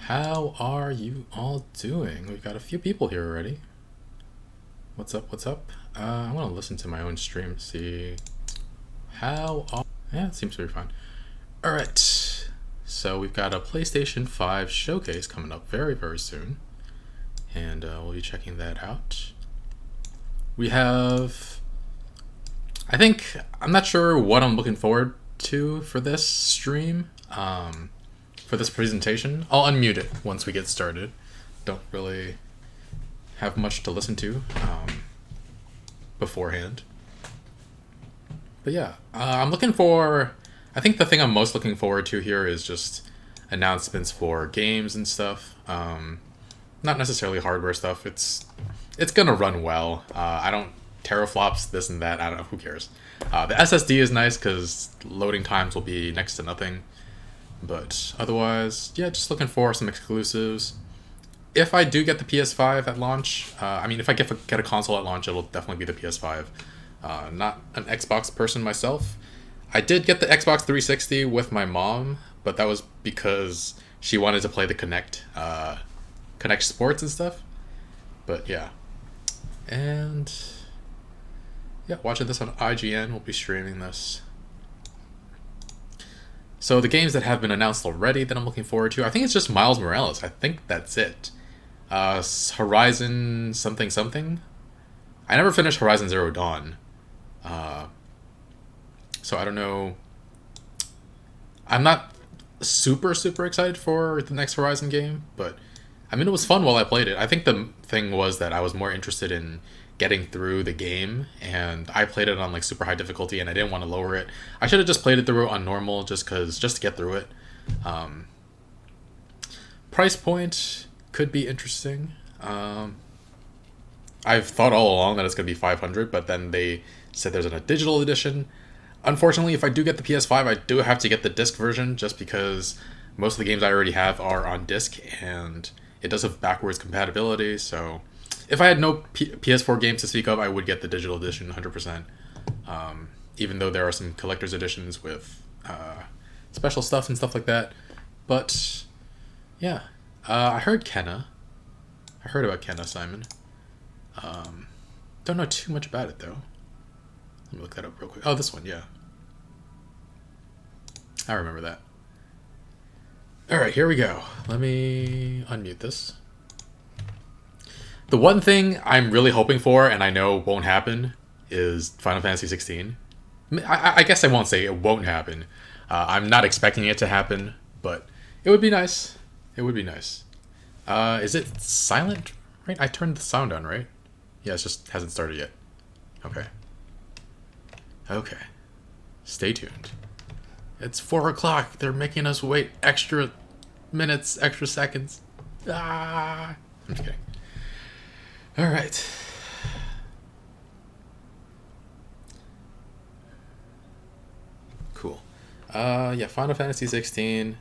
How are you all doing? We've got a few people here already. What's up? What's up? I want to listen to my own stream to see how are... Yeah, it seems to be fine. Alright, so we've got a PlayStation 5 showcase coming up very, very soon. And we'll be checking that out. We have... I'm not sure what I'm looking forward to for this stream. For this presentation. I'll unmute it once we get started. Don't really have much to listen to beforehand. But yeah, I'm looking for... I think the thing I'm most looking forward to here is just announcements for games and stuff. Not necessarily hardware stuff. It's gonna run well. I don't... teraflops, this and that, I don't know, who cares. The SSD is nice because loading times will be next to nothing. But otherwise, yeah, just looking for some exclusives. If I do get the PS5 at launch, if I get a console at launch, it'll definitely be the PS5. Not an Xbox person myself. I did get the Xbox 360 with my mom, but that was because she wanted to play the Kinect Sports and stuff. But yeah. And yeah, watching this on IGN, we'll be streaming this. So the games that have been announced already that I'm looking forward to, I think it's just Miles Morales. I think that's it. Horizon something something. I never finished Horizon Zero Dawn. So I don't know. I'm not super excited for the next Horizon game, but it was fun while I played it. I think the thing was that I was more interested in getting through the game, and I played it on like super high difficulty and I didn't want to lower it. I should have just played it through on normal just to get through it. Price point could be interesting. I've thought all along that it's going to be $500, but then they said there's a digital edition. Unfortunately, if I do get the PS5, I do have to get the disc version just because most of the games I already have are on disc and it does have backwards compatibility, so if I had no PS4 games to speak of, I would get the digital edition 100%. Even though there are some collector's editions with special stuff and stuff like that. But, yeah. I heard Kenna. I heard about Kenna, Simon. Don't know too much about it, though. Let me look that up real quick. Oh, this one, yeah. I remember that. Alright, here we go. Let me unmute this. The one thing I'm really hoping for, and I know won't happen, is Final Fantasy XVI. I guess I won't say it won't happen. I'm not expecting it to happen, but it would be nice. It would be nice. Is it silent? Right? I turned the sound on, right? Yeah, it just hasn't started yet. Okay. Okay. Stay tuned. It's 4 o'clock. They're making us wait extra minutes, extra seconds. Ah! I'm just kidding. Alright. Cool. Yeah, Final Fantasy 16.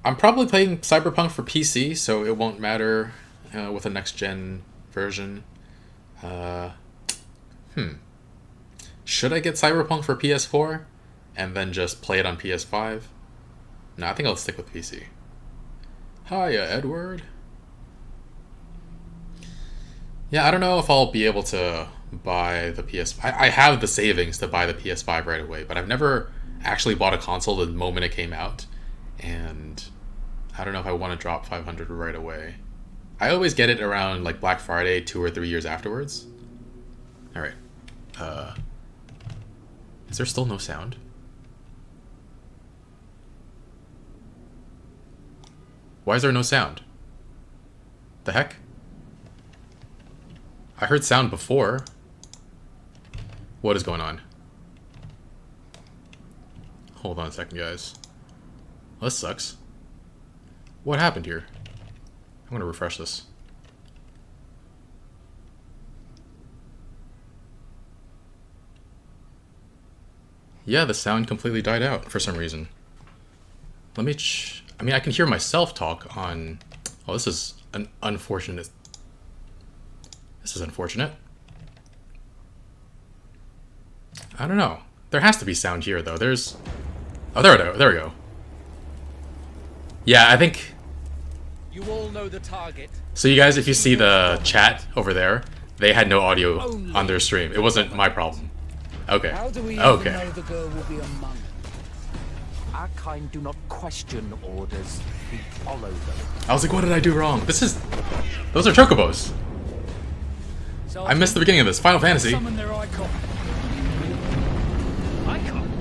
I'm probably playing Cyberpunk for PC, so it won't matter with a next-gen version. Should I get Cyberpunk for PS4 and then just play it on PS5? No, I think I'll stick with PC. Hiya, Edward. Yeah, I don't know if I'll be able to buy the PS5. I have the savings to buy the PS5 right away, but I've never actually bought a console the moment it came out, and I don't know if I want to drop $500 right away. I always get it around like Black Friday 2 or 3 years afterwards. Alright. Is there still no sound? Why is there no sound? The heck? I heard sound before. What is going on? Hold on a second, guys. Well, this sucks. What happened here? I'm gonna refresh this. Yeah, the sound completely died out for some reason. Let me I can hear myself talk on... Oh, this is an unfortunate... This is unfortunate. I don't know. There has to be sound here, though. There's... Oh, there we go. Yeah, I think You all know the target. So you guys, if you see the chat over there, they had no audio on their stream. It wasn't my problem. Okay. How do we even Okay. know the girl will be among us? Our kind do not question orders. We follow them. I was like, what did I do wrong? Those are chocobos. I missed the beginning of this. Final Fantasy. Summon their icon. Icon?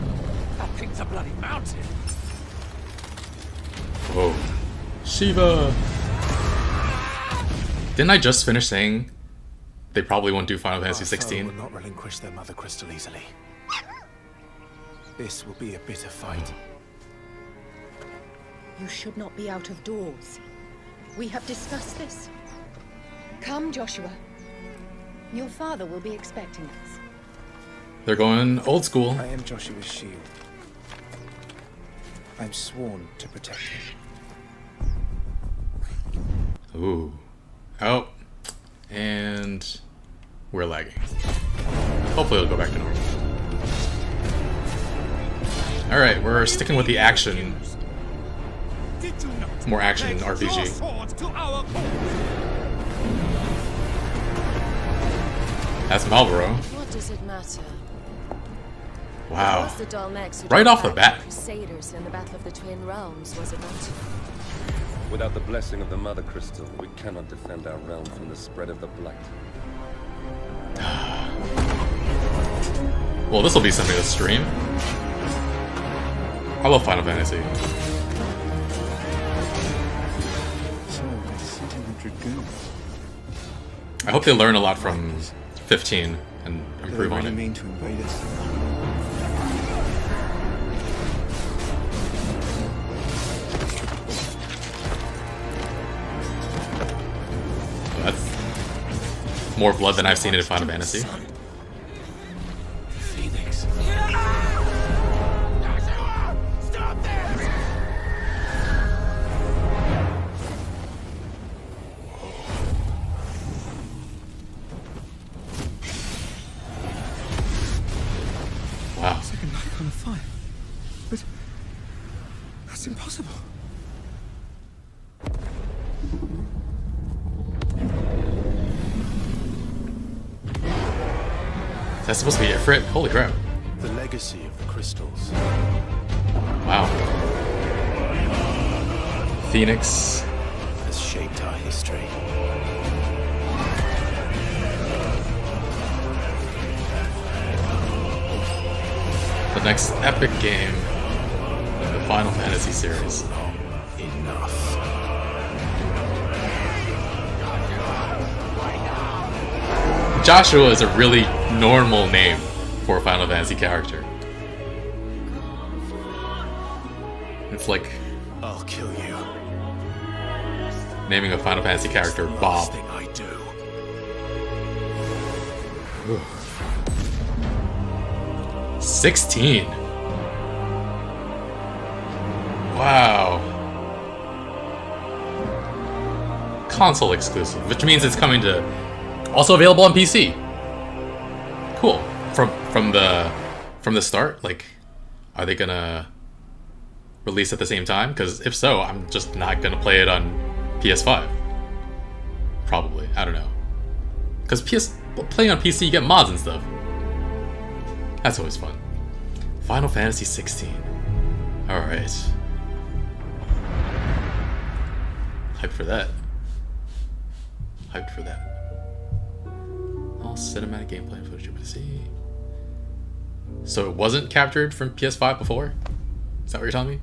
That thing's a bloody mountain. Whoa. Shiva. Didn't I just finish saying they probably won't do Final Fantasy 16? Will not relinquish their mother crystal easily. This will be a bitter fight. You should not be out of doors. We have discussed this. Come, Joshua. Your father will be expecting us. They're going old school. I am Joshua's shield. I'm sworn to protect him. Ooh. Oh. And we're lagging. Hopefully it'll go back to normal. Alright, we're sticking with the action. More action RPG. That's Marlboro. What does it matter? Wow. The Dalmex who Right off the defeated bat. Crusaders in the Battle of the Twin Realms, was it not? Without the blessing of the Mother Crystal, we cannot defend our realm from the spread of the Blight. Well, this will be something to stream. I love Final Fantasy. I hope they learn a lot from 15 and improve on it. Mean to invade us. That's more blood than I've seen in Final Fantasy. Phoenix. Stop this! Wow. Second icon of fire. But that's impossible. That's supposed to be Ifrit? Holy crap. The legacy of the crystals. Wow. Phoenix. Has shaped our history. The next epic game in the Final Fantasy series. Enough. Joshua is a really normal name for a Final Fantasy character. It's like I'll kill you. naming a Final Fantasy character Bob. Last thing I do. 16. Wow. Console exclusive, which means it's coming to also available on PC. Cool. From the start, like, are they gonna release at the same time? Because if so, I'm just not gonna play it on PS5. Probably. I don't know. Because playing on PC, you get mods and stuff. That's always fun. Final Fantasy 16. Alright. Hyped for that. Hyped for that. All cinematic gameplay and footage you want to see. So it wasn't captured from PS5 before? Is that what you're telling me?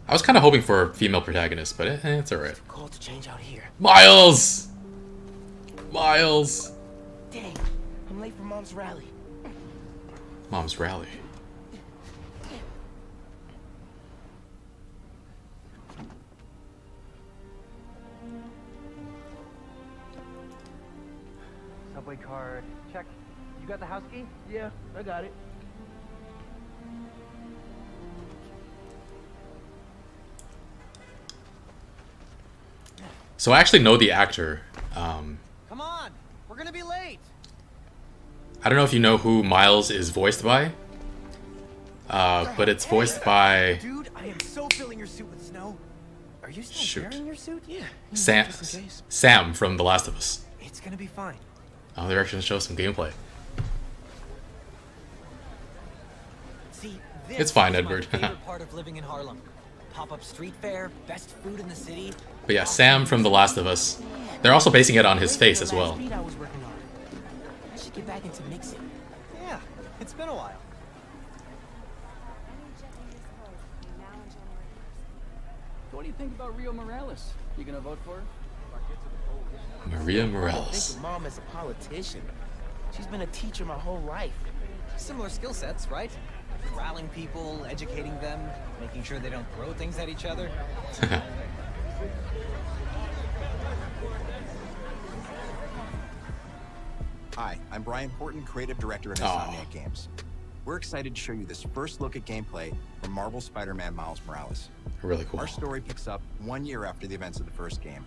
I was kind of hoping for a female protagonist, but it's alright. Cold to change out here. Miles! Miles! Dang, I'm late for Mom's rally. Mom's rally. Subway card, check. You got the house key? Yeah, I got it. So I actually know the actor. Come on, we're gonna be late. I don't know if you know who Miles is voiced by. but it's voiced by Dude, I am so filling your suit with snow. Are you still Shoot. wearing your suit? Yeah. Sam from The Last of Us. It's gonna be fine. Oh, they're actually gonna show some gameplay. See, It's fine, is Edward. My favorite part of living in Harlem. Pop-up street fair, best food in the city. But yeah, Sam from The Last of Us. They're also basing it on his face as well. I was working on. I should get back into mixing. Yeah, it's been a while. What do you think about Rio Morales? You gonna vote for her? Maria I Morales. think of mom as a politician. She's been a teacher my whole life. Similar skill sets, right? Corralling people, educating them, making sure they don't throw things at each other. Hi, I'm Brian Horton, Creative Director at Insomniac Games. We're excited to show you this first look at gameplay from Marvel Spider-Man Miles Morales. Really cool. Our story picks up 1 year after the events of the first game,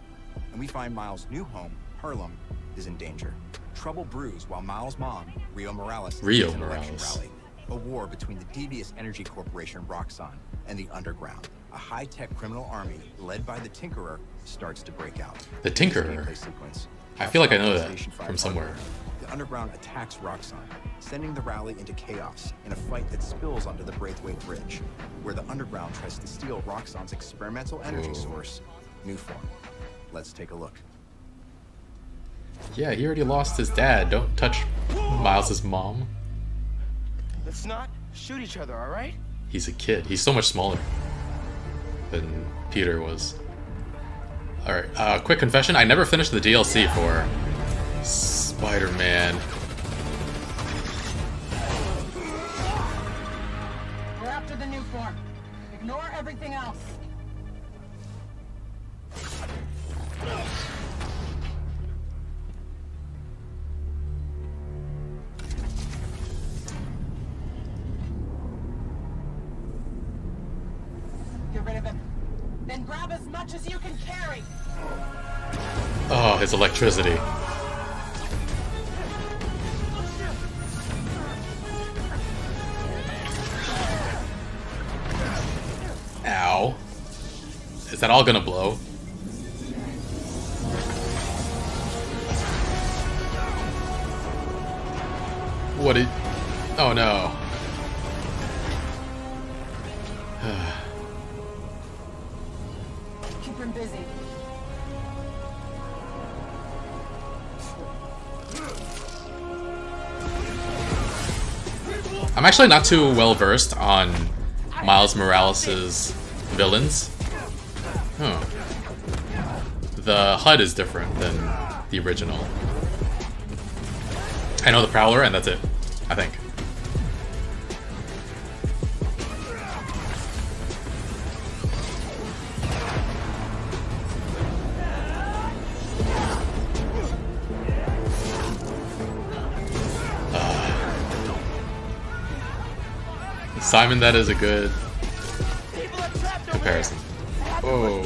and we find Miles' new home, Harlem, is in danger. Trouble brews while Miles' mom, Rio Morales, leads an election rally. A war between the devious energy corporation Roxxon and the Underground. A high-tech criminal army led by the Tinkerer starts to break out. The Tinkerer? I feel like I know that from somewhere. The Underground attacks Roxxon, sending the rally into chaos in a fight that spills onto the Braithwaite Bridge, where the Underground tries to steal Roxxon's experimental energy source, Newform. Let's take a look. Yeah, he already lost his dad. Don't touch Miles's mom. Let's not shoot each other, all right? He's a kid. He's so much smaller than Peter was. Alright, quick confession. I never finished the DLC for Spider-Man. We're after the new form. Ignore everything else. Get rid of him. Then grab as much as you can carry. Oh, his electricity. Ow. Is that all gonna blow? What did... Oh no. Keep him busy. I'm actually not too well versed on Miles Morales' villains. Huh. The HUD is different than the original. I know the Prowler, and that's it, I think. Simon, that is a good comparison. Oh.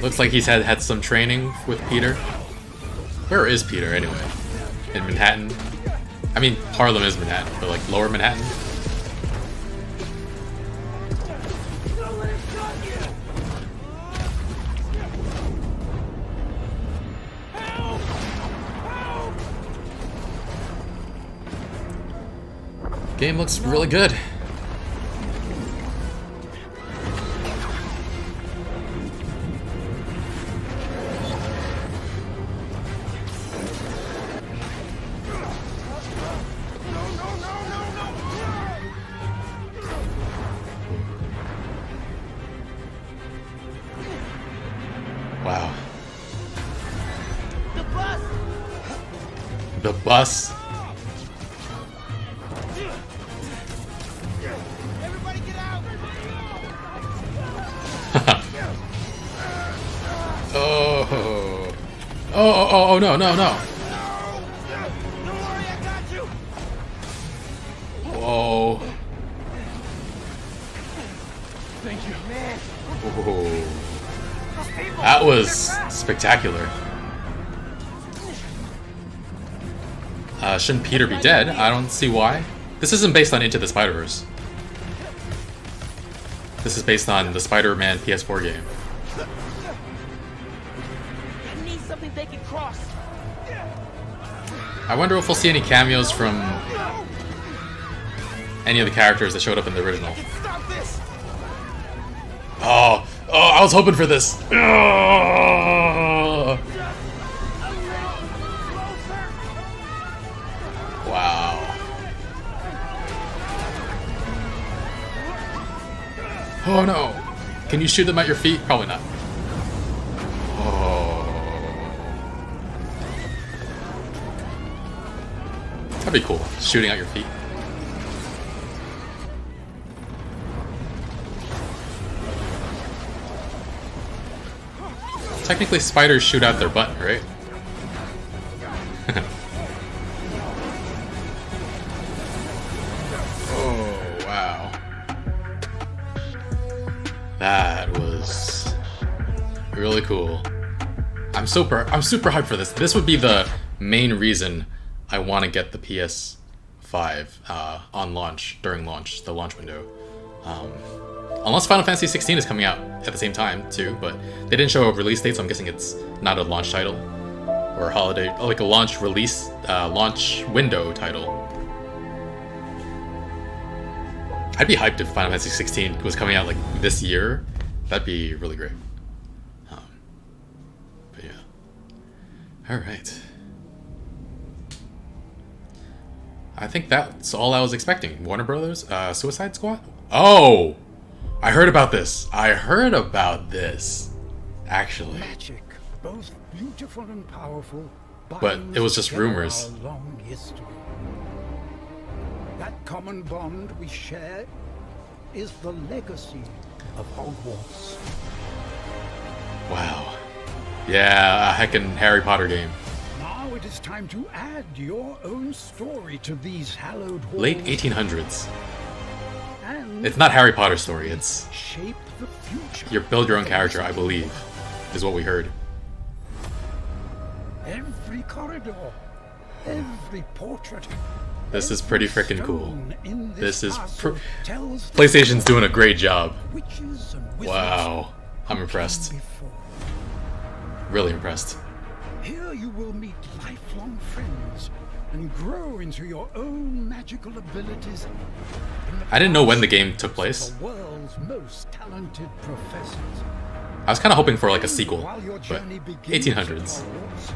Looks like he's had some training with Peter. Where is Peter anyway? In Manhattan? I mean, Harlem is Manhattan, but like lower Manhattan? Game looks really good. Wow. The bus! The bus? Everybody get out! Oh. Oh, no, no, no. Don't worry, I got you! Whoa. Thank you. Man, Whoa. That was spectacular. Shouldn't Peter be dead? I don't see why. This isn't based on Into the Spider-Verse. This is based on the Spider-Man PS4 game. I need something they can cross. I wonder if we'll see any cameos from any of the characters that showed up in the original. Oh, I was hoping for this. Wow. Oh no. Can you shoot them at your feet? Probably not. Oh. That'd be cool. Shooting at your feet. Technically, spiders shoot out their butt, right? Oh, wow. That was really cool. I'm super hyped for this. This would be the main reason I want to get the PS5 on launch, during launch, the launch window. Unless Final Fantasy XVI is coming out at the same time too, but they didn't show a release date, so I'm guessing it's not a launch title or a holiday, like a launch release, launch window title. I'd be hyped if Final Fantasy 16 was coming out like this year. That'd be really great. But yeah. All right. I think that's all I was expecting. Warner Brothers, Suicide Squad. Oh, I heard about this. Actually. Magic, both beautiful and powerful. But it was just rumors. Our long history. That common bond we share is the legacy of Hogwarts. Wow. Yeah, a heckin' Harry Potter game. Now it is time to add your own story to these hallowed halls. Late 1800s. And It's not Harry Potter's story. It's shape the future. you build your own character, I believe, is what we heard. Every corridor, every portrait. This is pretty freaking cool. In This is tells PlayStation's doing a great job. witches and wizards Wow, I'm who impressed. came before. Really impressed. Here you will meet lifelong friends and grow into your own magical abilities. I didn't know when the game took place. The world's most talented professors. I was kind of hoping for like a sequel, While your but journey begins 1800s. at Hogwarts,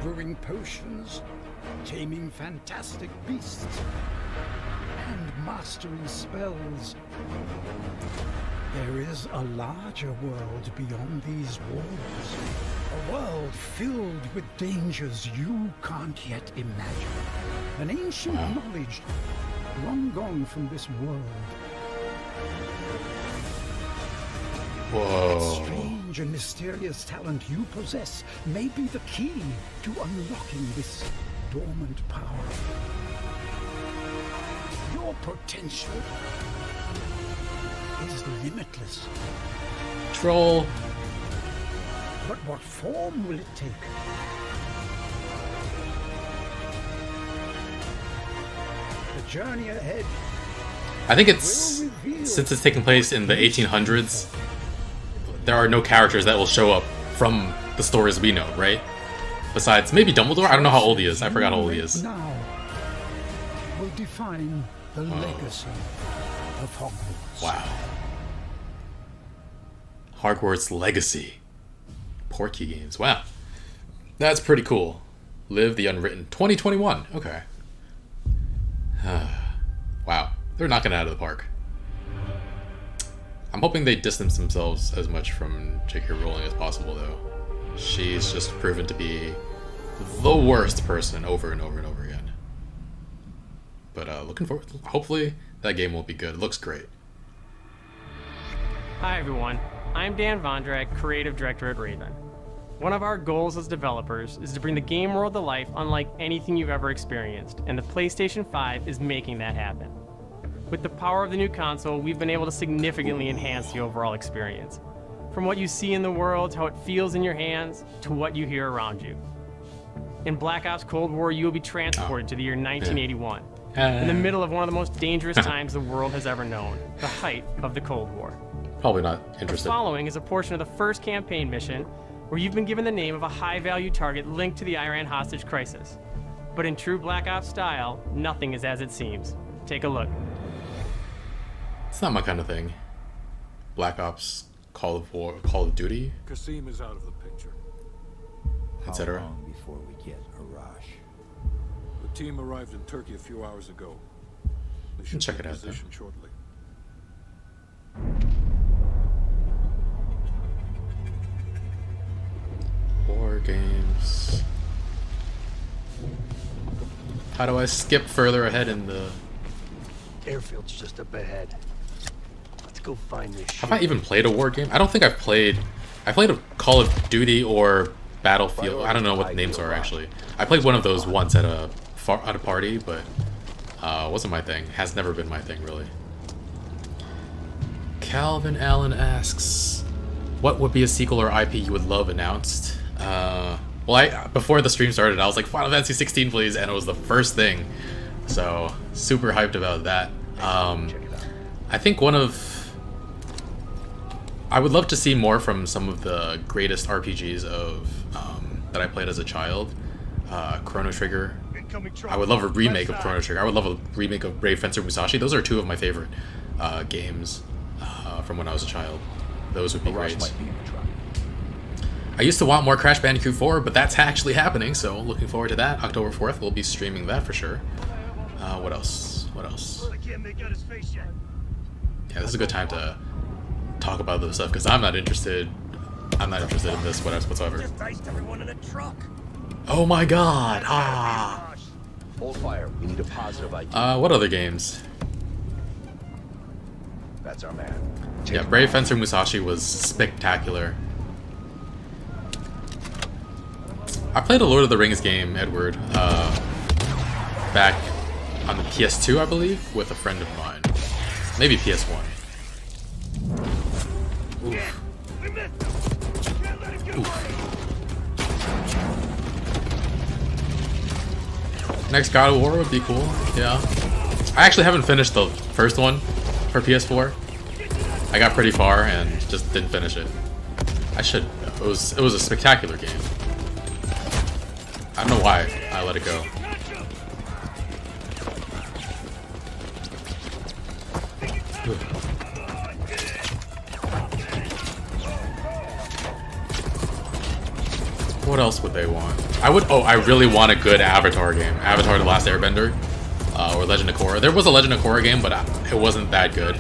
brewing potions, taming fantastic beasts, and mastering spells. There is a larger world beyond these walls. A world filled with dangers you can't yet imagine. An ancient knowledge long gone from this world. Whoa. Strange and mysterious talent you possess may be the key to unlocking this dormant power. Your potential is limitless. Troll. But what form will it take? The journey ahead. I think it's, since it's taking place in the 1800s, there are no characters that will show up from the stories we know, right? Besides, maybe Dumbledore? I don't know how old he is. I forgot how old he is. Now will define the legacy of Hogwarts. Wow. Hogwarts Legacy. Porky Games. Wow. That's pretty cool. Live the Unwritten. 2021. Okay. Wow. They're knocking it out of the park. I'm hoping they distance themselves as much from J.K. Rowling as possible, though. She's just proven to be the worst person over and over and over again. But looking forward. Hopefully that game will be good. It looks great. Hi everyone, I'm Dan Vondrak, Creative Director at Raven. One of our goals as developers is to bring the game world to life unlike anything you've ever experienced, and the PlayStation 5 is making that happen. With the power of the new console, we've been able to significantly enhance the overall experience. From what you see in the world, to how it feels in your hands, to what you hear around you. In Black Ops Cold War, you will be transported to the year 1981, in the middle of one of the most dangerous times the world has ever known, the height of the Cold War. Probably not interested. The following is a portion of the first campaign mission where you've been given the name of a high-value target linked to the Iran hostage crisis. But in true Black Ops style, nothing is as it seems. Take a look. It's not my kind of thing. Black Ops, Call of Duty, Kasim is out of the picture. etc. How long before we get a rush? The team arrived in Turkey a few hours ago. They should Check be it in out, position shortly. War games. How do I skip further ahead in the... Airfield's just up ahead. Let's go find this shit. Have I even played a war game? I don't think I've played... I played a Call of Duty or Battlefield. I don't know what the names are actually. I played one of those once at a party, but wasn't my thing. Has never been my thing, really. Calvin Allen asks, what would be a sequel or IP you would love announced? Well, before the stream started, I was like, Final Fantasy 16, please, and it was the first thing. So, super hyped about that. I think I would love to see more from some of the greatest RPGs that I played as a child. Chrono Trigger. I would love a remake of Chrono Trigger. I would love a remake of Brave Fencer Musashi. Those are two of my favorite games from when I was a child. Those would be great. I used to want more Crash Bandicoot 4, but that's actually happening, so looking forward to that. October 4th, we'll be streaming that for sure. What else? What else? Yeah, this is a good time to talk about this stuff, because I'm not interested in this whatsoever. Oh my god! Ah! Hold fire. We need a positive ID. What other games? That's our man. Yeah, Brave Fencer Musashi was spectacular. I played a Lord of the Rings game, Edward, back on the PS2, I believe, with a friend of mine. Maybe PS1. Oof. Oof. Next God of War would be cool, yeah. I actually haven't finished the first one for PS4. I got pretty far and just didn't finish it. I should. It was a spectacular game. I don't know why I let it go. What else would they want? I really want a good Avatar game. Avatar The Last Airbender. Or Legend of Korra. There was a Legend of Korra game, but it wasn't that good.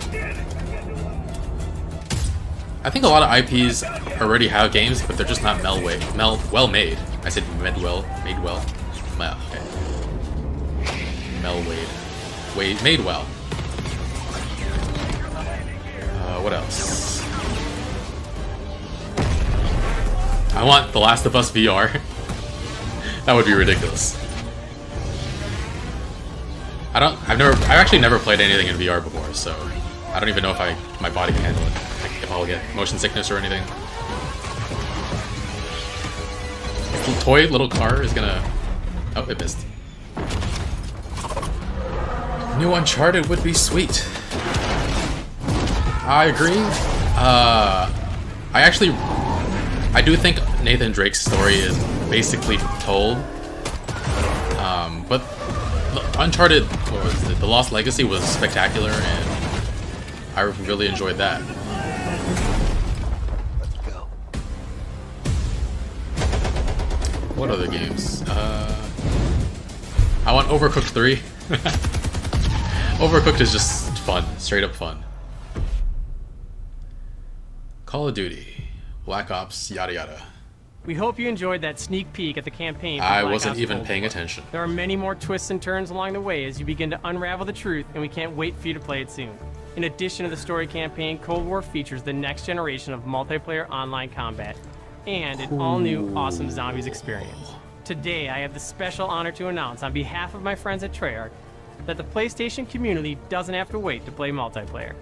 I think a lot of IPs already have games, but they're just not well made. I said made well. Okay. Made well. What else? I want The Last of Us VR. That would be ridiculous. I've actually never played anything in VR before, so I don't even know if my body can handle it. Like if I'll get motion sickness or anything. This toy little car is gonna... Oh, it missed. New Uncharted would be sweet. I agree. I do think Nathan Drake's story is basically told. But Uncharted, what was it? The Lost Legacy was spectacular, and I really enjoyed that. Let's go. What other games? I want Overcooked 3. Overcooked is just fun, straight up fun. Call of Duty, Black Ops, yada yada. We hope you enjoyed that sneak peek at the campaign for I Black wasn't Ops even Cold paying War. attention. There are many more twists and turns along the way as you begin to unravel the truth, and we can't wait for you to play it soon. In addition to the story campaign, Cold War features the next generation of multiplayer online combat and an all-new awesome zombies experience. Today, I have the special honor to announce on behalf of my friends at Treyarch that the PlayStation community doesn't have to wait to play multiplayer.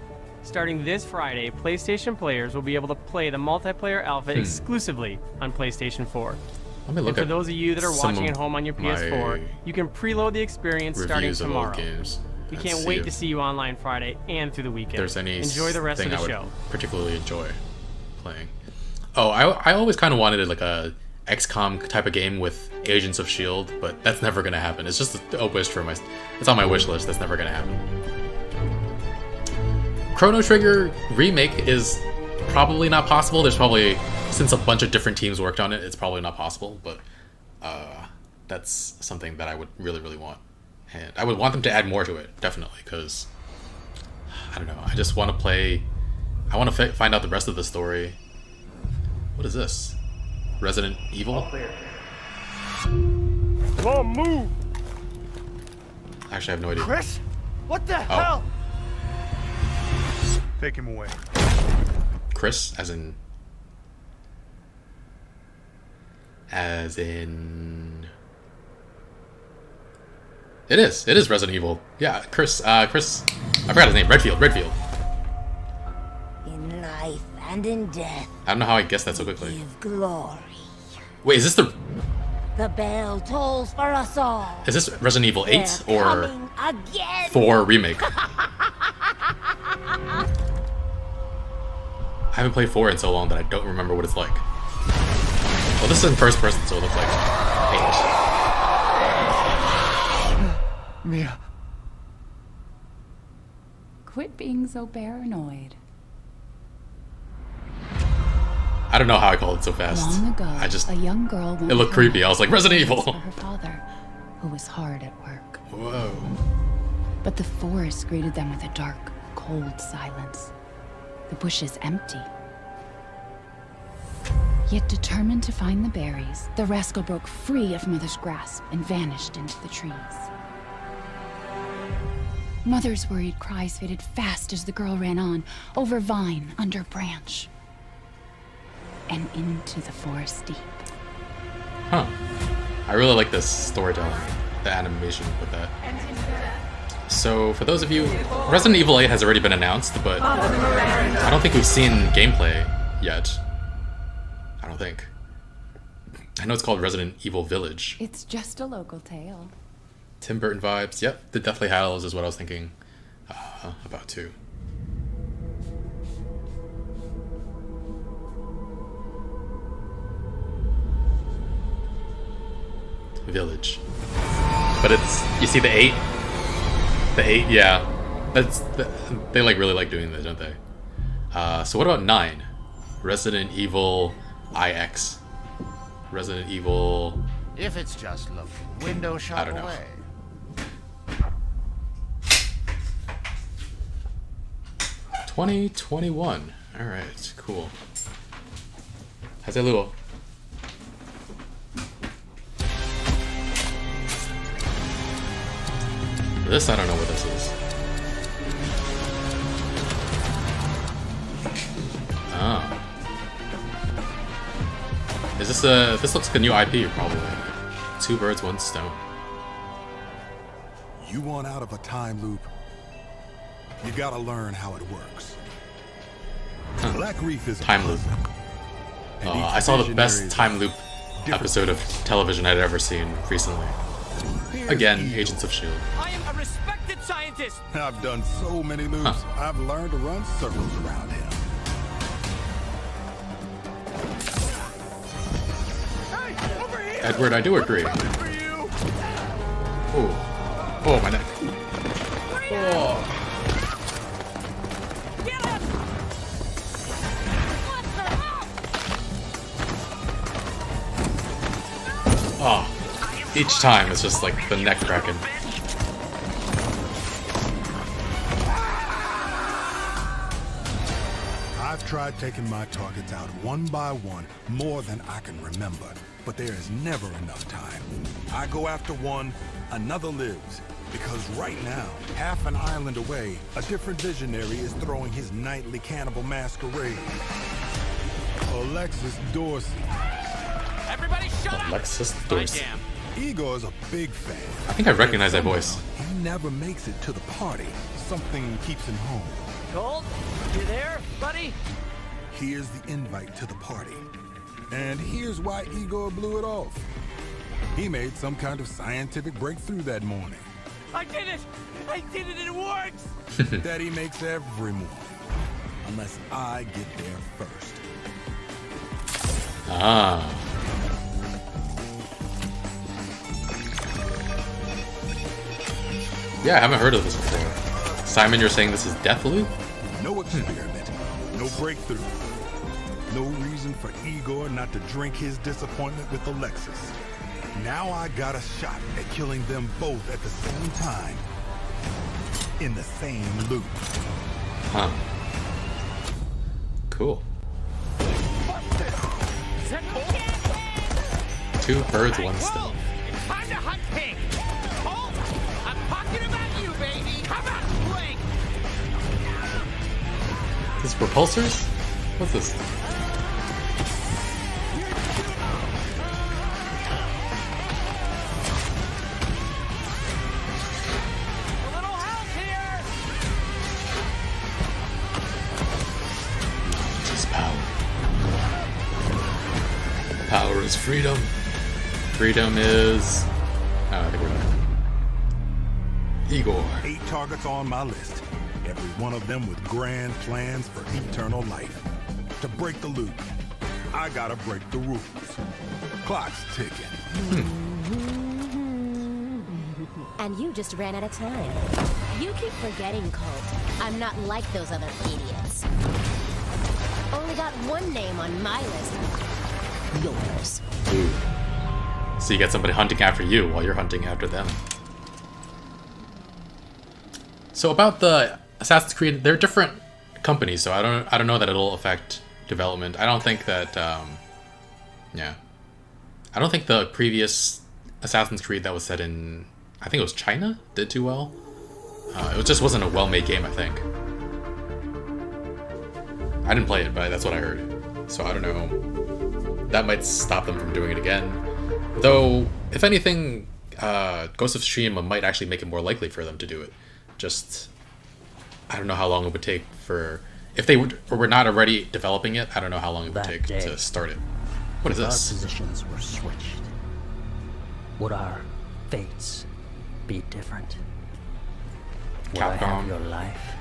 Starting this Friday, PlayStation players will be able to play the multiplayer alpha exclusively on PlayStation 4. Let me look and at for those of you that are some watching of at home on your PS4, my you can preload the experience starting reviews of old tomorrow. games. We and can't see wait if to see you online Friday and through the weekend. There's any Enjoy the rest of thing the I show. would particularly enjoy playing. Oh, I always kind of wanted like a XCOM type of game with Agents of S.H.I.E.L.D., but that's never gonna happen. It's just a wish for my. It's on my wish list. That's never gonna happen. Chrono Trigger remake is probably not possible. There's probably, since a bunch of different teams worked on it, it's probably not possible. But that's something that I would really want, and I would want them to add more to it, definitely, because I don't know. I just want to play. I want to find out the rest of the story. What is this? Resident Evil? Come on, move! Actually, I have no idea. Chris? What the hell? Take him away. Chris, as in... It is Resident Evil. Yeah, Chris, I forgot his name. Redfield. In life and in death. I don't know how I guessed that so quickly. Give glory. Wait, is this the... The bell tolls for us all. Is this Resident Evil 8 or Coming again. 4 remake? I haven't played 4 in so long that I don't remember what it's like. Well, this is in first person, so it looks like 8. Mia. Quit being so paranoid. I don't know how I called it so fast. Long ago, a young girl went it looked creepy. I was like, Resident Evil! For her father, who was hard at work. Whoa. But the forest greeted them with a dark, cold silence. The bushes empty. Yet determined to find the berries, the rascal broke free of Mother's grasp and vanished into the trees. Mother's worried cries faded fast as the girl ran on, over vine, under branch, and into the forest deep. Huh. I really like this storytelling, the animation with that. So, for those of you, Resident Evil 8 has already been announced, but I don't think we've seen gameplay yet. I don't think. I know it's called Resident Evil Village. It's just a local tale. Tim Burton vibes. Yep, the Deathly Hallows is what I was thinking about too. Village. But it's, you see the 8? The 8, yeah. They like really like doing that, don't they? So what about 9? Resident Evil IX. Resident Evil... If it's just looking window shop I don't know. away. $2021. Alright, cool. How's that little? This, I don't know what this is. Ah. Is this a... This looks like a new IP, probably. 2 birds, 1 stone. You want out of a time loop? You gotta learn how it works. Black Reef is time loop. I saw the best time loop episode of television I'd ever seen recently. Again, Agents of S.H.I.E.L.D. I am a respected scientist. I've done so many loops. I've learned to run circles around him. Hey, over here. Edward, I do agree. Oh. Oh, my neck. Oh. Oh. Each time it's just like the neck cracking. I've tried taking my targets out one by one more than I can remember, but there is never enough time. I go after one, another lives. Because right now, half an island away, a different visionary is throwing his nightly cannibal masquerade. Alexis Dorsey. Everybody shut up! Alexis Dorsey. Igor's a big fan. I think I recognize that voice. He never makes it to the party. Something keeps him home. Colt, you there, buddy? Here's the invite to the party. And here's why Igor blew it off. He made some kind of scientific breakthrough that morning. I did it! I did it, it works! That he makes every morning. Unless I get there first. Ah. Yeah, I haven't heard of this before. Simon, you're saying this is Deathloop? No experiment. No breakthrough. No reason for Igor not to drink his disappointment with Alexis. Now I got a shot at killing them both at the same time. In the same loop. Huh. Cool. 2 birds, 1 stone. It's time to hunt pig! Halt! I'm talking about you, baby! Come on, swing! This repulsors? What's this? Power is freedom. Freedom is... Oh, I think we're done. Igor. 8 targets on my list. Every one of them with grand plans for eternal life. To break the loop, I gotta break the rules. Clock's ticking. And you just ran out of time. You keep forgetting, Colt. I'm not like those other idiots. Only got one name on my list. Yours. Ooh. So you got somebody hunting after you while you're hunting after them. So about the Assassin's Creed, they're different companies, so I don't know that it'll affect development. I don't think that yeah. I don't think the previous Assassin's Creed that was set in, I think it was China, did too well. It just wasn't a well-made game, I think. I didn't play it, but that's what I heard. So I don't know. That might stop them from doing it again. Though, if anything, Ghost of Tsushima might actually make it more likely for them to do it. Just, I don't know how long it would take for... If they were not already developing it, I don't know how long it would take to start it. What is this? Our positions were switched. Would our fates be different? Would I have your life?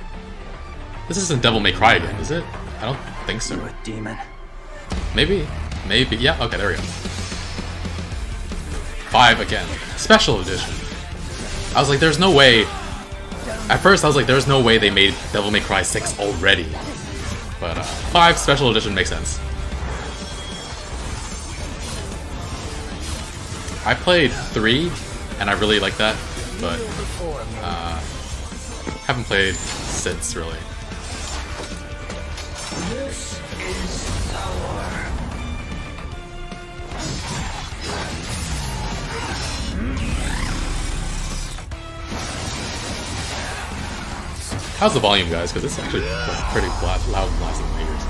This isn't Devil May Cry again, is it? I don't think so. You're a demon. Maybe. Maybe. Yeah, okay, there we go. 5 again. Special edition. I was like, there's no way... At first, I was like, there's no way they made Devil May Cry 6 already. But 5 special edition makes sense. I played 3, and I really like that, but haven't played since, really. This is our... How's the volume, guys? Because it's actually pretty loud blasting in my ears.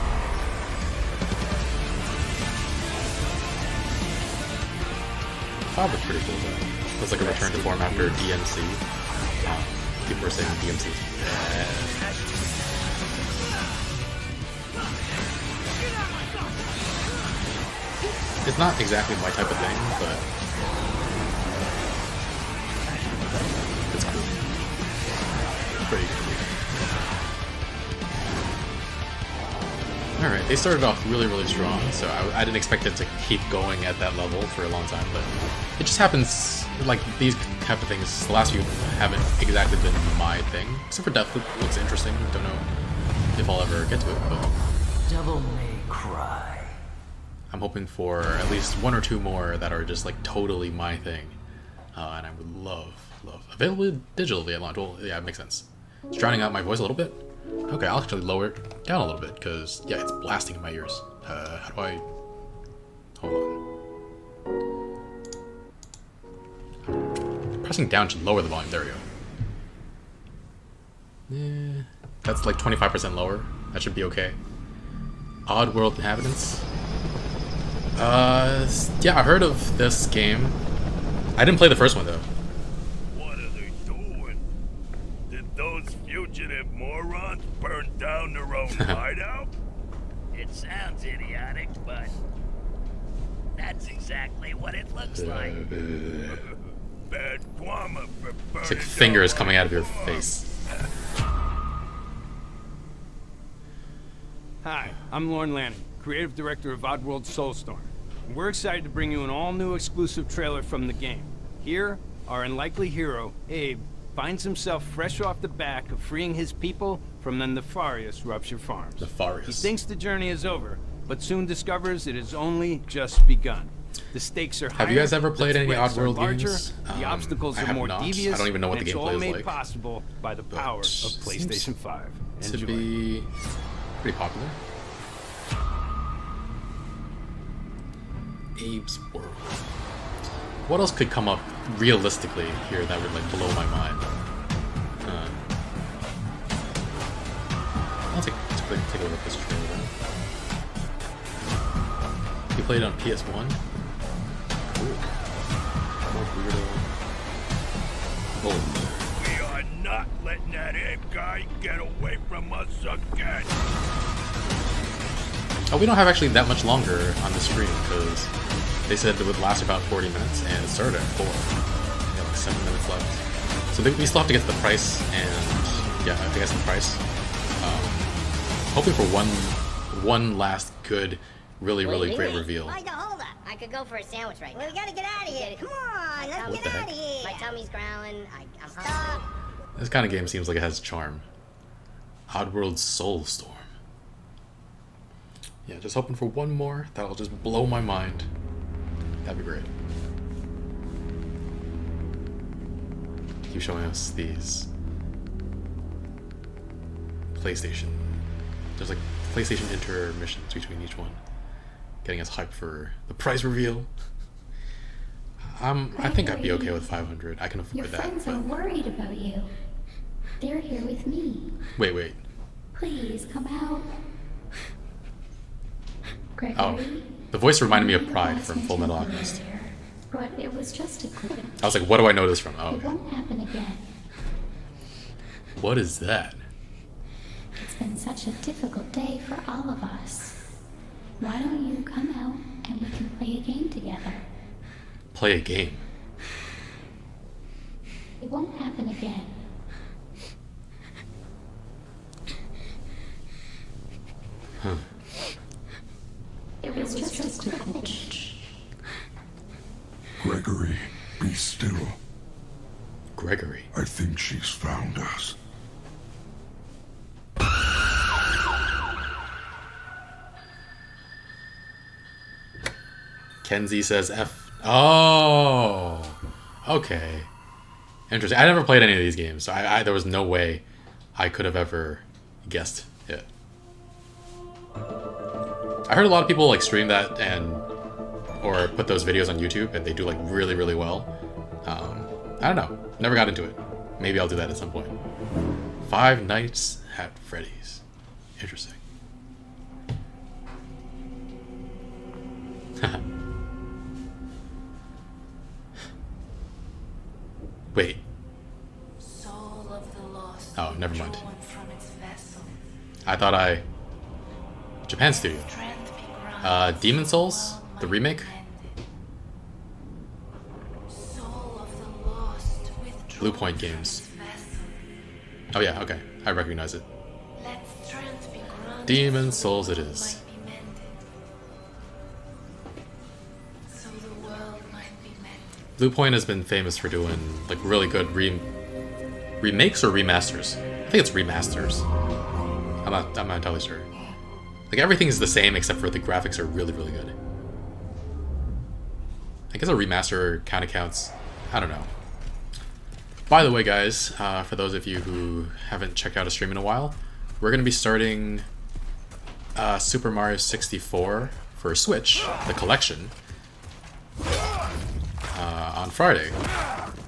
It's pretty cool, though. It's like a return to form after DMC. People were saying DMC. It's not exactly my type of thing, but it's cool. Pretty cool. Alright, they started off really, really strong, so I didn't expect it to keep going at that level for a long time, but it just happens, like, these type of things, the last few haven't exactly been my thing, except for Deathloop. Looks interesting. Don't know if I'll ever get to it, but Devil May Cry. I'm hoping for at least 1 or 2 more that are just, like, totally my thing, and I would love. Available digitally at launch. Well, yeah, it makes sense. It's drowning out my voice a little bit. Okay, I'll actually lower it down a little bit, because, yeah, it's blasting in my ears. How do I... Hold on. Pressing down should lower the volume. There we go. Yeah, that's like 25% lower. That should be okay. Oddworld inhabitants. Yeah, I heard of this game. I didn't play the first one, though. What are they doing? Did those fugitive morons burn down their own hideout? It sounds idiotic, but That's exactly what it looks like. Bad guama for It's like fingers coming out of your face. Hi, I'm Lorne Lanning, creative director of Oddworld Soulstorm. And we're excited to bring you an all-new exclusive trailer from the game. Here, our unlikely hero, Abe, finds himself fresh off the back of freeing his people from the nefarious Rupture Farms. Nefarious. He thinks the journey is over, but soon discovers it has only just begun. The stakes are higher. Have you guys ever played the any threats are Oddworld larger, games? The obstacles I are have more not. devious. I don't even know what and the it's gameplay all is made like. possible by the power of PlayStation 5. To Enjoy. be pretty popular. Abe's World. What else could come up realistically here that would like blow my mind? I'll take a look at this trailer then. You played on PS1? Ooh. More weirdo. Oh. We are not letting that ape guy get away from us again. Oh, we don't have actually that much longer on the stream because they said it would last about 40 minutes and it started at 4. We have like 7 minutes left. So we still have to get to the price and yeah, I guess the price. Hoping for one last good, really great reveal. Hold up. I could go for a sandwich right now. We gotta get out of here. Come on, let's What get the out heck? of here. My tummy's growling. I'm hungry. This kind of game seems like it has charm. Oddworld Soulstorm. Yeah, just hoping for one more that'll just blow my mind. That'd be great. Keep showing us these PlayStation. There's like PlayStation intermissions between each one, getting us hyped for the prize reveal. I think I'd be okay with 500. I can afford Your that. friends But are worried about you. They're here with me. wait. Please come out. Gregory, Oh, the voice reminded me of Pride from Full Metal Alchemist. but it was just a glitch. I was like, what do I know this from? Oh, It okay. won't happen again. What is that? It's been such a difficult day for all of us. Why don't you come out and we can play a game together? Play a game. It won't happen again. Huh. It was just a glitch. Gregory, be still. Gregory. I think she's found us. Kenzie says F. Oh, okay. Interesting. I never played any of these games, so there was no way I could have ever guessed it. I heard a lot of people like stream that or put those videos on YouTube, and they do like really well. I don't know. Never got into it. Maybe I'll do that at some point. Five Nights at Freddy's. Interesting. Wait. Soul of the lost. Oh, never mind. Drawn from its vessel. I thought Japan Studio. Demon Souls? The remake? Soul of the lost withdrawn Blue Point Games. Oh yeah, okay. I recognize it. Let strength be granted. Demon Souls it is. Might be mended. So the world might be mended. Blue Point has been famous for doing like really good remakes or remasters. I think it's remasters. I'm not entirely sure. Like everything's the same except for the graphics are really good. I guess a remaster kind of counts. I don't know. By the way, guys, for those of you who haven't checked out a stream in a while, we're going to be starting Super Mario 64 for Switch, the collection, on Friday.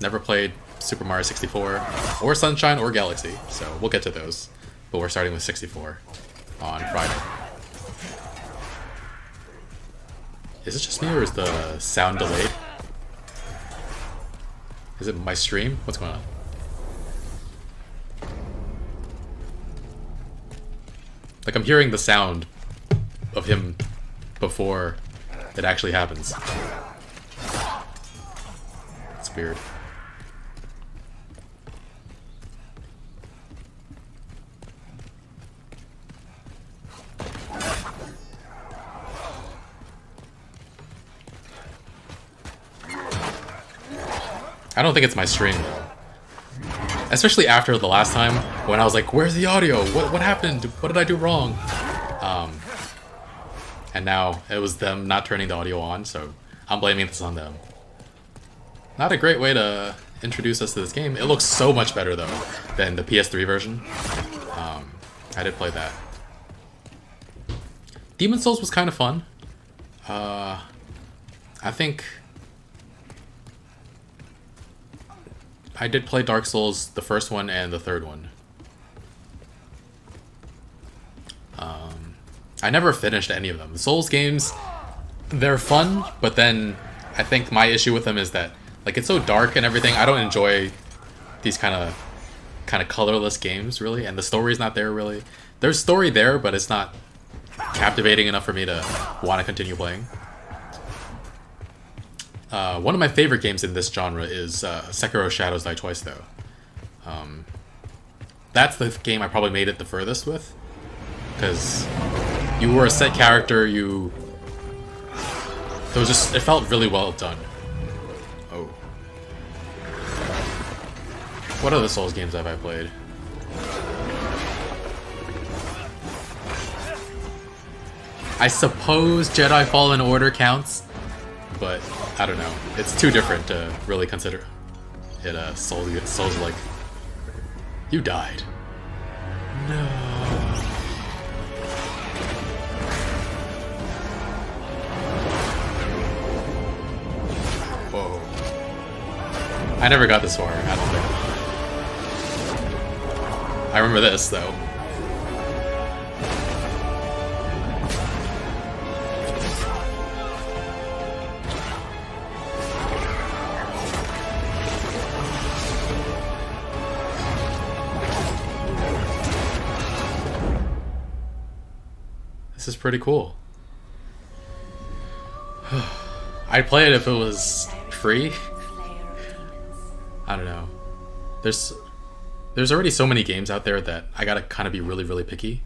Never played Super Mario 64 or Sunshine or Galaxy, so we'll get to those. But we're starting with 64 on Friday. Is it just me or is the sound delayed? Is it my stream? What's going on? Like I'm hearing the sound of him before it actually happens. It's weird. I don't think it's my stream though. Especially after the last time when I was like, where's the audio? What happened? What did I do wrong? And now it was them not turning the audio on, so I'm blaming this on them. Not a great way to introduce us to this game. It looks so much better though than the PS3 version. I did play that. Demon's Souls was kind of fun. I think I did play Dark Souls, the first one and the third one. I never finished any of them. The Souls games, they're fun, but then I think my issue with them is that like it's so dark and everything. I don't enjoy these kind of colorless games really, and the story's not there really. There's story there, but it's not captivating enough for me to want to continue playing. One of my favorite games in this genre is Sekiro Shadows Die Twice though. That's the game I probably made it the furthest with, because you were a set character, it felt really well done. Oh. What other Souls games have I played? I suppose Jedi Fallen Order counts, but I don't know. It's too different to really consider it Souls-like. You died. No. Whoa. I never got this far, I don't think. I remember this, though. This is pretty cool. I'd play it if it was free. I don't know. There's already so many games out there that I gotta kind of be really, really picky.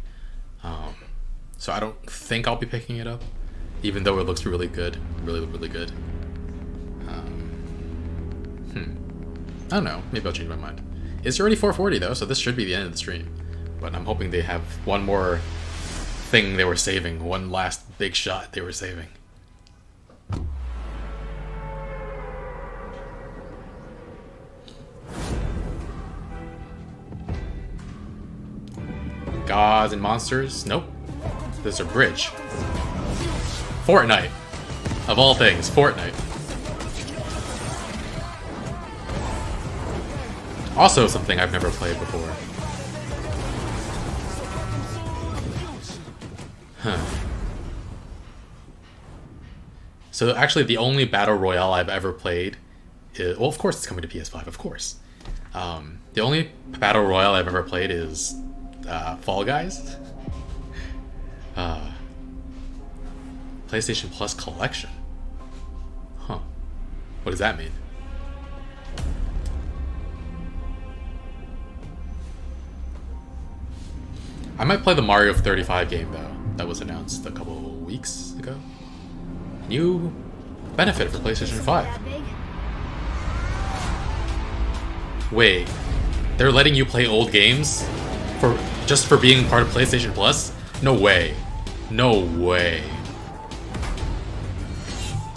So I don't think I'll be picking it up, even though it looks really good, really, really good. I don't know. Maybe I'll change my mind. It's already 4:40 though, so this should be the end of the stream. But I'm hoping they have one more thing they were saving, one last big shot they were saving. Gods and monsters? Nope. There's a bridge. Fortnite. Of all things, Fortnite. Also something I've never played before. Huh. So actually the only Battle Royale I've ever played is... Well, of course it's coming to PS5, of course. The only Battle Royale I've ever played is Fall Guys. PlayStation Plus Collection. Huh. What does that mean? I might play the Mario 35 game though, that was announced a couple weeks ago. New benefit for PlayStation 5. Wait, they're letting you play old games just for being part of PlayStation Plus? No way. No way.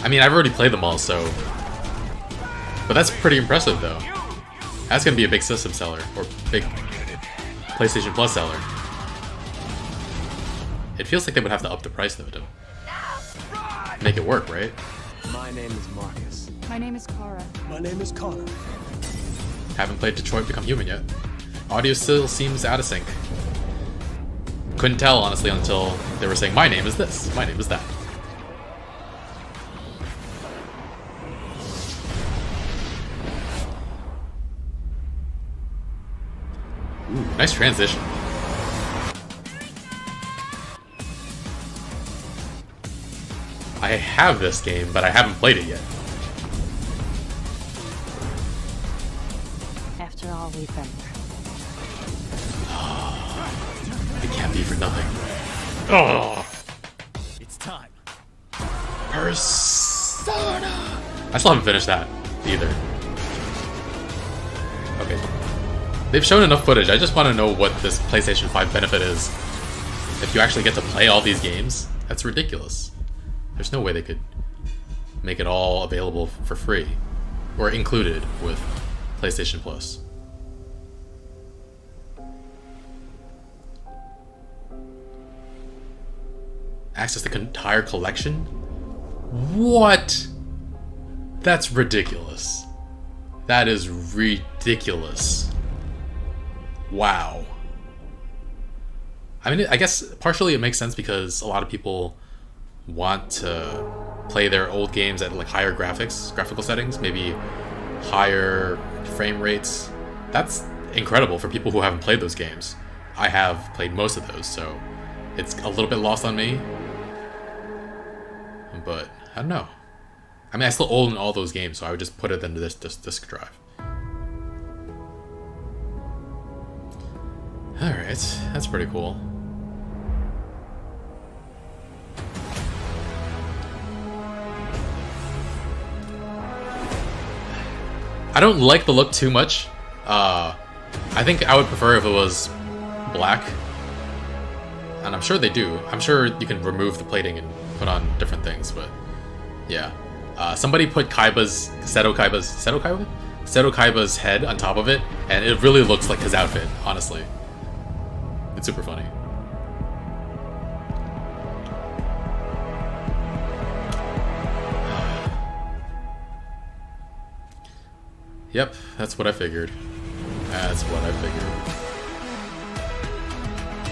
I mean, I've already played them all, so... But that's pretty impressive though. That's gonna be a big system seller, or big PlayStation Plus seller. It feels like they would have to up the price though to make it work, right? My name is Marcus. My name is Kara. My name is Connor. Haven't played Detroit Become Human yet. Audio still seems out of sync. Couldn't tell, honestly, until they were saying, my name is this, my name is that. Ooh, nice transition. I I have this game, but I haven't played it yet. After all we've been through. It can't be for nothing. Oh, It's time. Persona. I still haven't finished that either. Okay. They've shown enough footage. I just want to know what this PlayStation 5 benefit is. If you actually get to play all these games, that's ridiculous. There's no way they could make it all available for free or included with PlayStation Plus. Access the entire collection? What? That's ridiculous. That is ridiculous. Wow. I mean, I guess partially it makes sense because a lot of people want to play their old games at like higher graphical settings, maybe higher frame rates. That's incredible for people who haven't played those games. I have played most of those, so it's a little bit lost on me. But I don't know. I mean, I still own all those games, so I would just put it into this disk drive. Alright, that's pretty cool. I don't like the look too much. I think I would prefer if it was black. And I'm sure they do. I'm sure you can remove the plating and put on different things, but yeah. Somebody put Seto Kaiba's head on top of it, and it really looks like his outfit, honestly. It's super funny. Yep, that's what I figured. That's what I figured.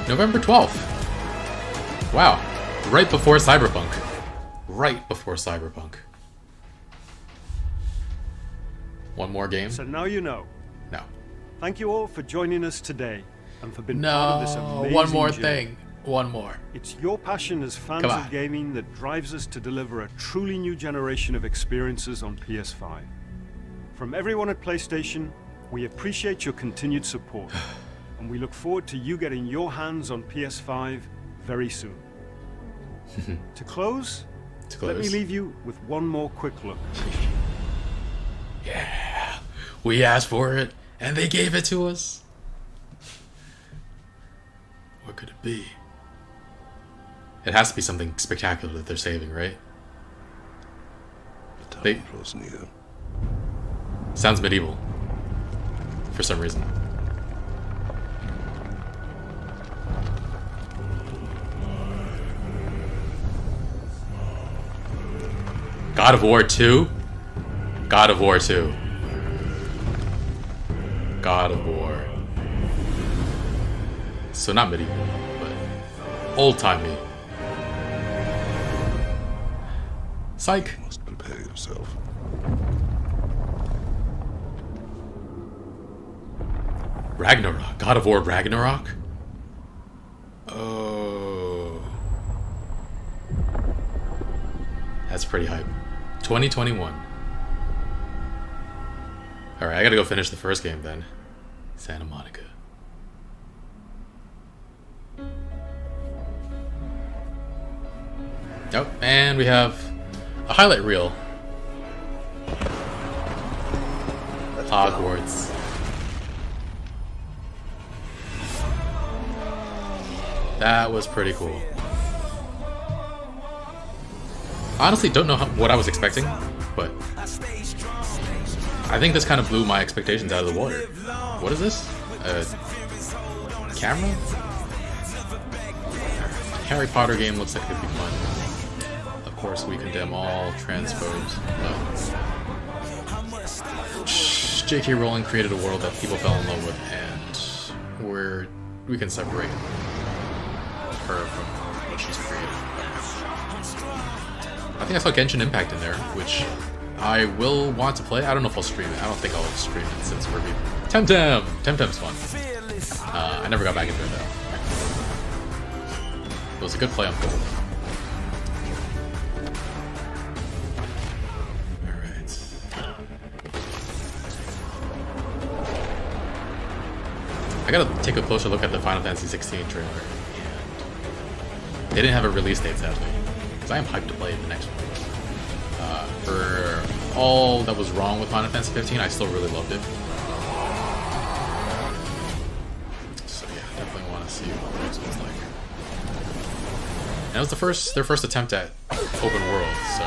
November 12th. Wow. Right before Cyberpunk. Right before Cyberpunk. One more game? So now you know. No. Thank you all for joining us today and for being part of this amazing one more journey. thing. One more. It's your passion as fans of gaming that drives us to deliver a truly new generation of experiences on PS5. From everyone at PlayStation, we appreciate your continued support, and we look forward to you getting your hands on PS5 very soon. To close, let me leave you with one more quick look. Yeah, we asked for it, and they gave it to us. What could it be? It has to be something spectacular that they're saving, right? The time was near. Sounds medieval. For some reason. God of War 2? God of War 2. God of War. So not medieval, but old-timey. Psych. You must prepare yourself. Ragnarok. God of War Ragnarok? Oh. That's pretty hype. 2021. Alright, I gotta go finish the first game then. Santa Monica. Oh, and we have a highlight reel. Hogwarts. That was pretty cool. Honestly, don't know what I was expecting, but I think this kind of blew my expectations out of the water. What is this? A camera? Harry Potter game looks like it'd be fun. Of course, we condemn all transphobes. J.K. Rowling created a world that people fell in love with, and we can separate her from what she's created. I think I saw Genshin Impact in there, which I will want to play. I don't know if I'll stream it. I don't think I'll stream it since we're Temtem! Temtem's fun. I never got back into it though. It was a good play on Gold. I gotta take a closer look at the Final Fantasy XVI trailer, and they didn't have a release date, sadly. Because I am hyped to play the next one. For all that was wrong with Final Fantasy 15, I still really loved it. So yeah, definitely want to see what the next one's like. And it was their first attempt at open world, so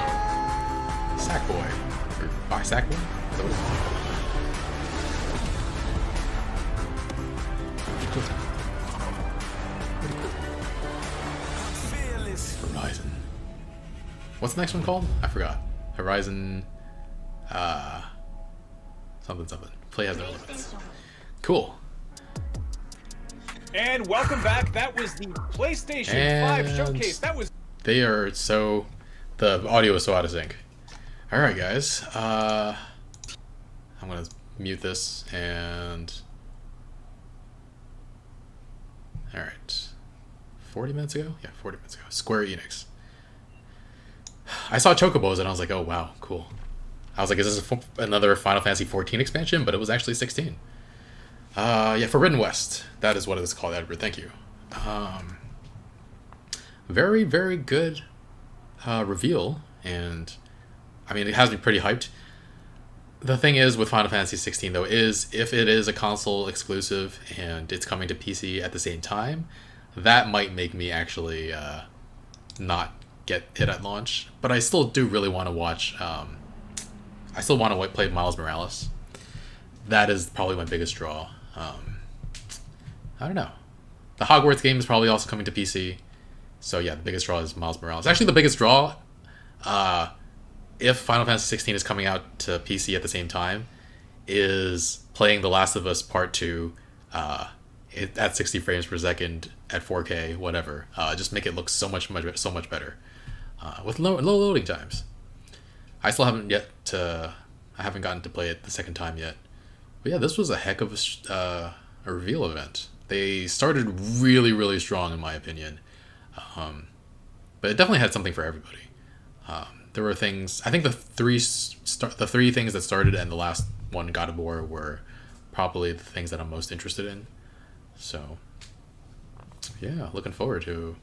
Sackboy, or by Sackboy? Is that what it's called? Horizon. What's the next one called? I forgot. Horizon. Something. Play has no limits. Cool. And welcome back. That was the PlayStation 5 showcase. That was. They are so. The audio is so out of sync. Alright, guys. I'm gonna mute this and. Alright. 40 minutes ago? Yeah, 40 minutes ago. Square Enix. I saw Chocobos and I was like, oh wow, cool. I was like, is this another Final Fantasy 14 expansion? But it was actually 16. Yeah, Forbidden West. That is what it is called, Edward. Thank you. Very, very good reveal. And, I mean, it has me pretty hyped. The thing is with Final Fantasy 16, though, is if it is a console exclusive and it's coming to PC at the same time, that might make me actually not get it at launch. But I still do really want to watch... I still want to play Miles Morales. That is probably my biggest draw. I don't know. The Hogwarts game is probably also coming to PC. So yeah, the biggest draw is Miles Morales. Actually, the biggest draw, if Final Fantasy 16 is coming out to PC at the same time, is playing The Last of Us Part 2 at 60 frames per second at 4K, whatever. Just make it look so much better with low loading times. I still haven't I haven't gotten to play it the second time yet. But yeah, this was a heck of a reveal event. They started really, really strong in my opinion. But it definitely had something for everybody. There were things, I think the three things that started and the last one, God of War, were probably the things that I'm most interested in. So yeah, looking forward to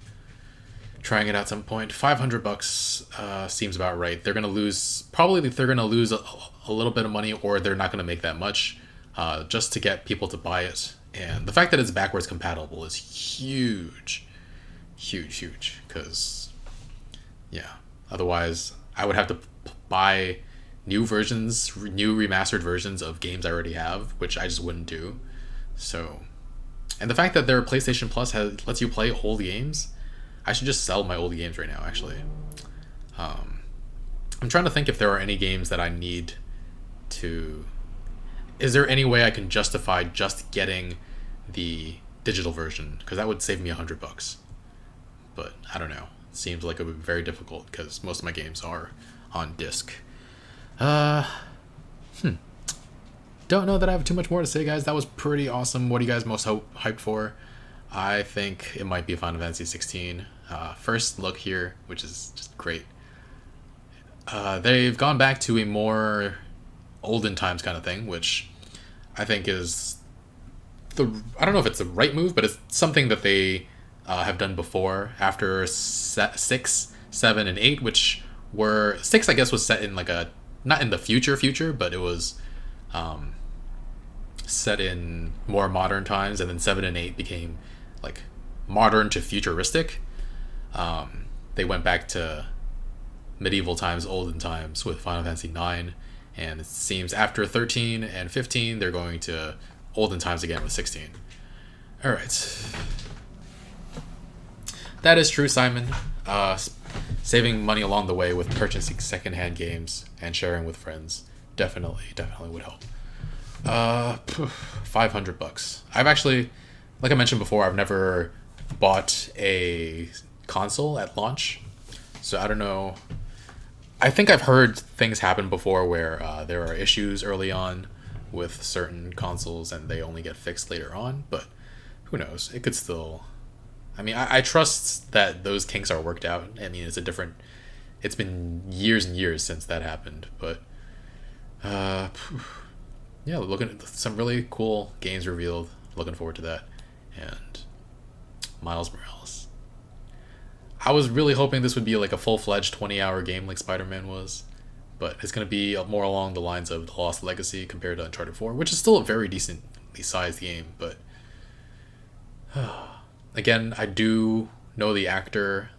trying it out at some point. $500 seems about right. They're gonna lose a little bit of money, or they're not gonna make that much just to get people to buy it. And the fact that it's backwards compatible is huge, because yeah, otherwise I would have to buy new remastered versions of games I already have, which I just wouldn't do. So, and the fact that their PlayStation Plus lets you play old games, I should just sell my old games right now, actually. I'm trying to think if there are any games that I need to... Is there any way I can justify just getting the digital version? Because that would save me $100. But I don't know. It seems like it would be very difficult because most of my games are on disc. Don't know that I have too much more to say, guys. That was pretty awesome. What are you guys most hyped for? I think it might be Final Fantasy 16. First look here, which is just great. They've gone back to a more olden times kind of thing, which I think is I don't know if it's the right move, but it's something that they have done before after 6, 7, and 8, which were 6, I guess, was set in like not in the future, but it was set in more modern times, and then 7 and 8 became like modern to futuristic. They went back to medieval times, olden times with Final Fantasy 9, and it seems after 13 and 15 they're going to olden times again with 16. Alright. That is true, Simon. Saving money along the way with purchasing secondhand games and sharing with friends definitely would help. $500. I've actually, like I mentioned before, I've never bought a console at launch, so I don't know. I think I've heard things happen before where there are issues early on with certain consoles and they only get fixed later on, but who knows? It could still... I mean, I trust that those kinks are worked out. I mean, it's been years and years since that happened, but yeah, looking at some really cool games revealed. looking forward to that. And Miles Morales. I was really hoping this would be like a full-fledged 20-hour game like Spider-Man was, but it's going to be more along the lines of The Lost Legacy compared to Uncharted 4, which is still a very decently sized game, but again, I do know the actor.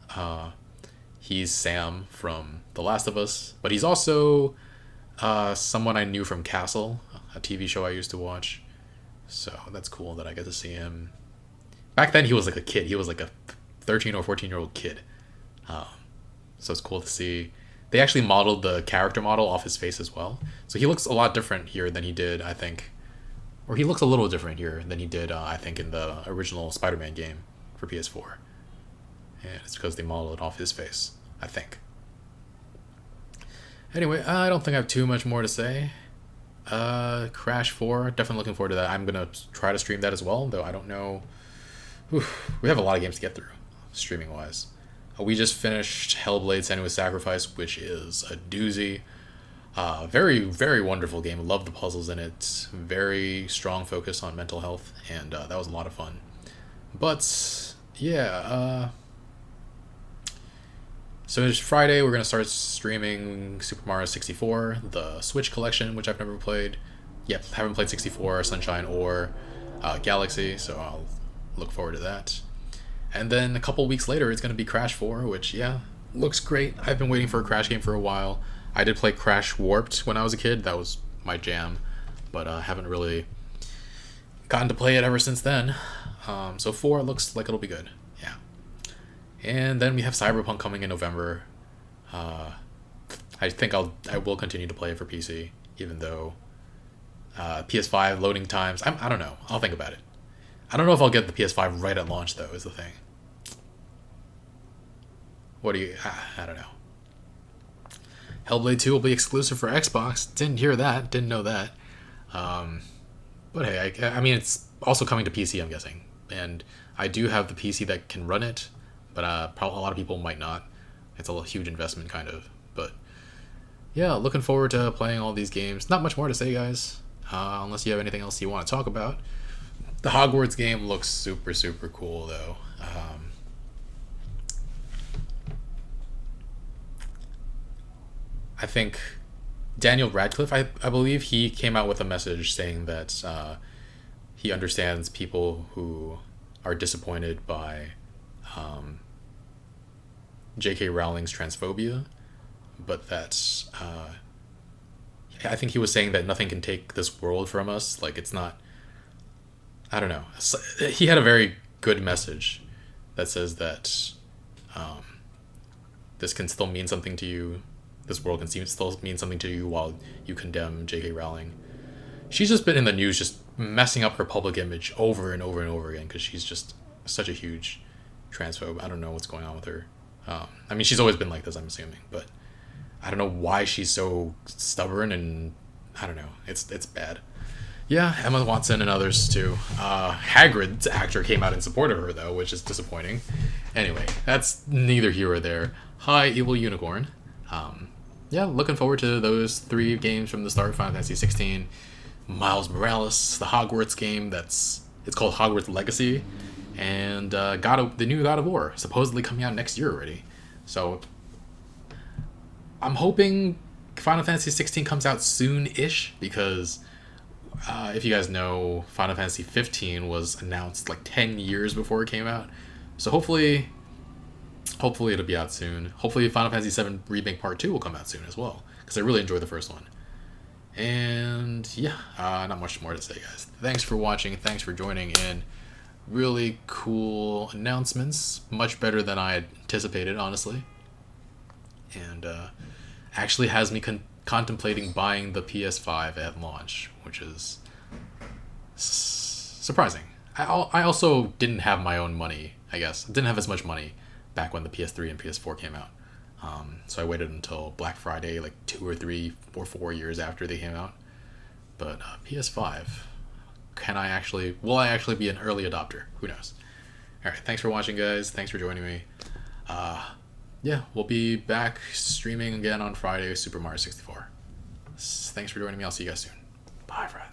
He's Sam from The Last of Us, but he's also someone I knew from Castle, a TV show I used to watch. So that's cool that I get to see him. Back then, he was like a kid. He was like a 13 or 14-year-old kid. So it's cool to see. They actually modeled the character model off his face as well. So he looks a lot different here than he did, I think. Or he looks a little different here than he did, I think, in the original Spider-Man game for PS4. And it's because they modeled it off his face, I think. Anyway, I don't think I have too much more to say. Crash 4, definitely looking forward to that. I'm going to try to stream that as well, though I don't know. We have a lot of games to get through, streaming-wise. We just finished Hellblade: Senua's Sacrifice, which is a doozy. Very, very wonderful game. Love the puzzles in it. Very strong focus on mental health, and that was a lot of fun. But, yeah, so it's Friday, we're going to start streaming Super Mario 64, the Switch collection, which I've never played. Yep, haven't played 64, Sunshine, or Galaxy, so I'll look forward to that. And then a couple weeks later, it's going to be Crash 4, which, yeah, looks great. I've been waiting for a Crash game for a while. I did play Crash Warped when I was a kid. That was my jam, but I haven't really gotten to play it ever since then. So 4 looks like it'll be good. Yeah. And then we have Cyberpunk coming in November. I think I will continue to play it for PC, even though PS5 loading times, I don't know. I'll think about it. I don't know if I'll get the PS5 right at launch, though, is the thing. What do you... I don't know. Hellblade 2 will be exclusive for Xbox. Didn't hear that. Didn't know that. But hey, I mean, it's also coming to PC, I'm guessing. And I do have the PC that can run it, but probably a lot of people might not. It's a huge investment, kind of. But yeah, looking forward to playing all these games. Not much more to say, guys, unless you have anything else you want to talk about. The Hogwarts game looks super, super cool, though. I think Daniel Radcliffe, I believe he came out with a message saying that he understands people who are disappointed by J.K. Rowling's transphobia, but that's I think he was saying that nothing can take this world from us. Like, it's not, I don't know. He had a very good message that says that this can still mean something to you. This world can still mean something to you while you condemn J.K. Rowling. She's just been in the news just messing up her public image over and over and over again because she's just such a huge transphobe. I don't know what's going on with her. I mean, she's always been like this, I'm assuming, but I don't know why she's so stubborn, and I don't know. It's bad. Yeah, Emma Watson and others too. Hagrid's actor came out in support of her, though, which is disappointing. Anyway, that's neither here or there. Hi, Evil Unicorn. Yeah, looking forward to those 3 games from the start. Final Fantasy XVI, Miles Morales, the Hogwarts game it's called Hogwarts Legacy, and the new God of War, supposedly coming out next year already. So I'm hoping Final Fantasy XVI comes out soon-ish, because if you guys know, Final Fantasy 15 was announced like 10 years before it came out. So hopefully it'll be out soon. Hopefully Final Fantasy VII Remake Part 2 will come out soon as well, because I really enjoyed the first one. And yeah, not much more to say, guys. Thanks for watching. Thanks for joining in. Really cool announcements. Much better than I had anticipated, honestly. And actually has me contemplating buying the PS5 at launch, which is surprising. I also didn't have my own money, I guess. I didn't have as much money back when the PS3 and PS4 came out. So I waited until Black Friday, like 2 or 3 or 4 years after they came out. But PS5, will I actually be an early adopter? Who knows? Alright, thanks for watching, guys. Thanks for joining me. Yeah, we'll be back streaming again on Friday, Super Mario 64. Thanks for joining me. I'll see you guys soon. Bye, friends.